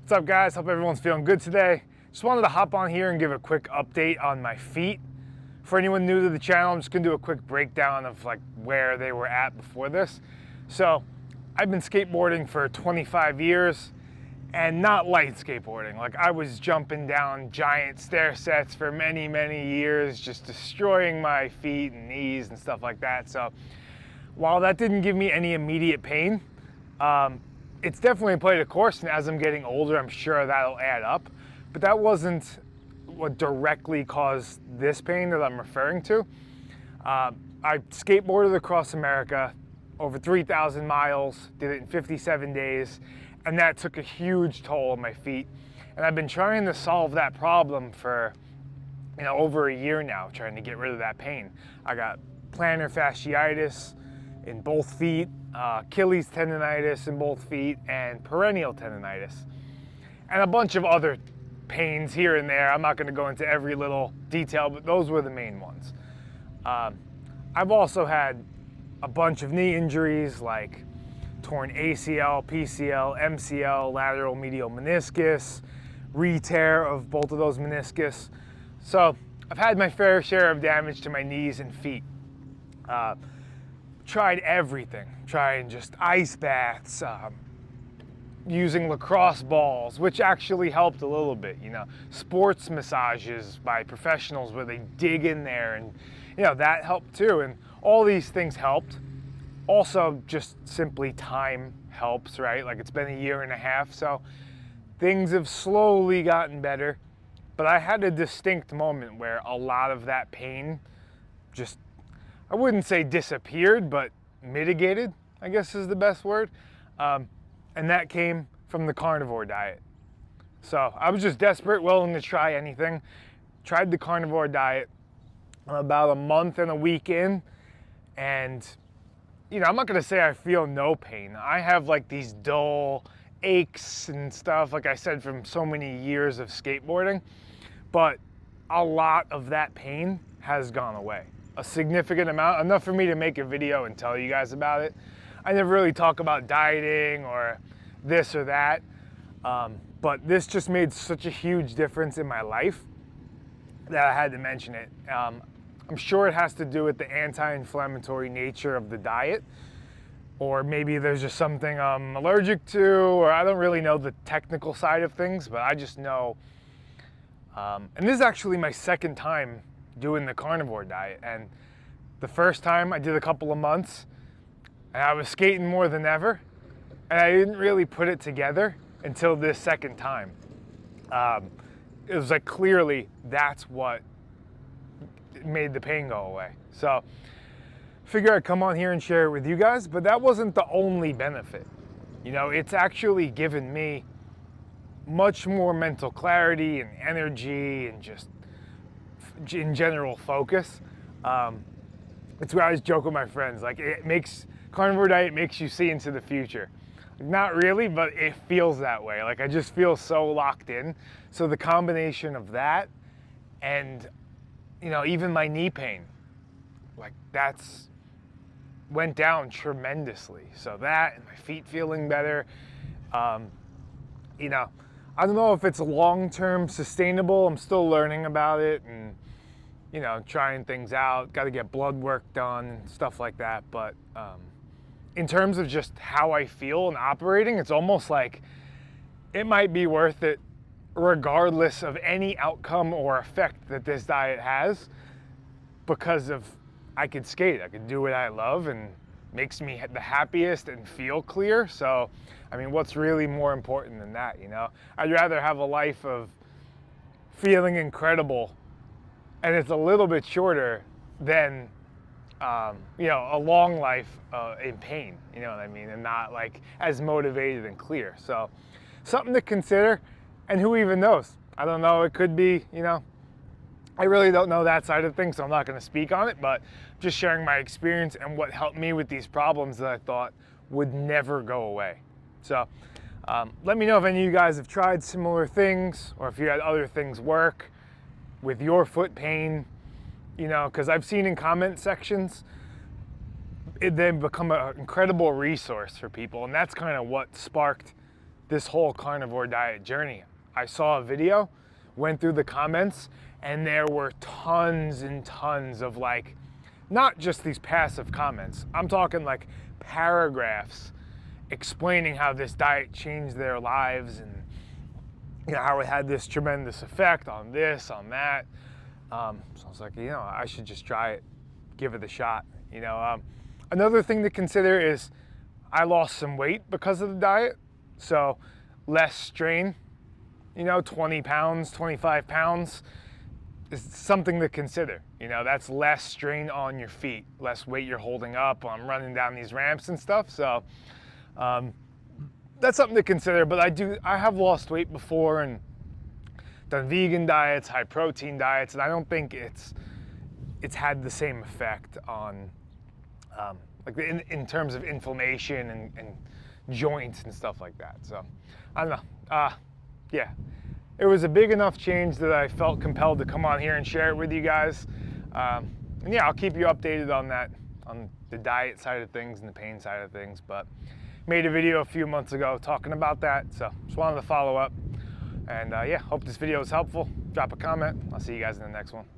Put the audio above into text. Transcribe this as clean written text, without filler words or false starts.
What's up, guys? Hope everyone's feeling good today. Just wanted to hop on here and give a quick update on my feet. For anyone new to the channel, I'm just gonna do a quick breakdown of like where they were at before this. So I've been skateboarding for 25 years and not light skateboarding. Like I was jumping down giant stair sets for many, many years, just destroying my feet and knees and stuff like that. So while that didn't give me any immediate pain, it's definitely played a course, and as I'm getting older, I'm sure that'll add up. But that wasn't what directly caused this pain that I'm referring to. I skateboarded across America, over 3,000 miles, did it in 57 days, and that took a huge toll on my feet. And I've been trying to solve that problem for over a year now, trying to get rid of that pain. I got plantar fasciitis in both feet, Achilles Tendonitis in both feet, and Peroneal Tendonitis, and a bunch of other pains here and there. I'm not going to go into every little detail, but those were the main ones. I've also had a bunch of knee injuries like torn ACL, PCL, MCL, lateral medial meniscus, re-tear of both of those meniscus. So I've had my fair share of damage to my knees and feet. Tried everything, trying just ice baths, using lacrosse balls, which actually helped a little bit, sports massages by professionals where they dig in there, and that helped too. And all these things helped. Also, just simply time helps, right? Like it's been a year and a half, so things have slowly gotten better. But I had a distinct moment where a lot of that pain just, I wouldn't say disappeared, but mitigated, I guess is the best word. And that came from the carnivore diet. So I was just desperate, willing to try anything. Tried the carnivore diet about a month and a week in, and I'm not gonna say I feel no pain. I have like these dull aches and stuff, like I said, from so many years of skateboarding, but a lot of that pain has gone away. A significant amount, enough for me to make a video and tell you guys about it. I never really talk about dieting or this or that, but this just made such a huge difference in my life that I had to mention it. I'm sure it has to do with the anti-inflammatory nature of the diet, or maybe there's just something I'm allergic to, or I don't really know the technical side of things, but I just know, and this is actually my second time doing the carnivore diet. And the first time I did a couple of months and I was skating more than ever, and I didn't really put it together until this second time. It was like clearly that's what made the pain go away. So figure I'd come on here and share it with you guys, but that wasn't the only benefit. It's actually given me much more mental clarity and energy and just in general focus. It's where I always joke with my friends, like carnivore diet makes you see into the future. Not really, but it feels that way. Like I just feel so locked in. So the combination of that and even my knee pain, like that's went down tremendously. So that and my feet feeling better, I don't know if it's long-term sustainable. I'm still learning about it and trying things out. Got to get blood work done and stuff like that. But in terms of just how I feel and operating, it's almost like it might be worth it regardless of any outcome or effect that this diet has, because of I could skate. I could do what I love and makes me the happiest and feel clear. So, I mean, what's really more important than that, I'd rather have a life of feeling incredible, and it's a little bit shorter than, a long life in pain, you know what I mean? And not like as motivated and clear. So something to consider, and who even knows? I don't know, it could be, I really don't know that side of things, so I'm not gonna speak on it, but just sharing my experience and what helped me with these problems that I thought would never go away. So let me know if any of you guys have tried similar things, or if you had other things work with your foot pain, because I've seen in comment sections, they've become an incredible resource for people, and that's kind of what sparked this whole carnivore diet journey. I saw a video, went through the comments, and there were tons and tons of like, not just these passive comments, I'm talking like paragraphs explaining how this diet changed their lives and how it had this tremendous effect on this, on that. So I was like, I should just try it, give it a shot. Another thing to consider is I lost some weight because of the diet, so less strain. 20 pounds, 25 pounds is something to consider. That's less strain on your feet, less weight you're holding up on running down these ramps and stuff. So that's something to consider. But I have lost weight before and done vegan diets, high protein diets, and I don't think it's had the same effect on like in terms of inflammation and joints and stuff like that. So I don't know. Yeah, it was a big enough change that I felt compelled to come on here and share it with you guys. And yeah, I'll keep you updated on that, on the diet side of things and the pain side of things. But made a video a few months ago talking about that, so just wanted to follow up. And yeah, hope this video was helpful. Drop a comment. I'll see you guys in the next one.